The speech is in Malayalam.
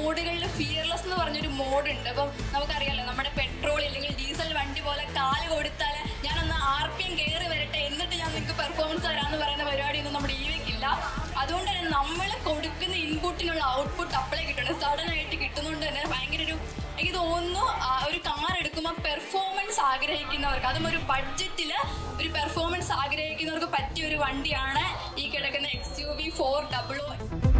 മോഡുകളിൽ ഫിയർലെസ് എന്ന് പറഞ്ഞൊരു മോഡുണ്ട്. അപ്പം നമുക്കറിയാലോ, നമ്മുടെ പെട്രോൾ അല്ലെങ്കിൽ ഡീസൽ വണ്ടി പോലെ കാല് കൊടുത്താൽ ഞാനൊന്ന് RPM കയറി വരട്ടെ എന്നിട്ട് ഞാൻ നിങ്ങൾക്ക് പെർഫോമൻസ് തരാമെന്ന് പറയുന്ന പരിപാടിയൊന്നും നമ്മുടെ EVയ്ക്കില്ല. അതുകൊണ്ട് തന്നെ നമ്മൾ കൊടുക്കുന്ന ഇൻപുട്ടിനുള്ള ഔട്ട്പുട്ട് അപ്ലൈ കിട്ടണം, സഡനായിട്ട് കിട്ടുന്നതുകൊണ്ട് തന്നെ ഭയങ്കര എനിക്ക് തോന്നുന്നു ഒരു കാർ എടുക്കുമ്പോൾ പെർഫോമൻസ് ആഗ്രഹിക്കുന്നവർക്ക്, അതും ഒരു ബഡ്ജറ്റിൽ ഒരു പെർഫോമൻസ് ആഗ്രഹിക്കുന്നവർക്ക് പറ്റിയ ഒരു വണ്ടിയാണ് ഈ കിടക്കുന്ന XUV 400.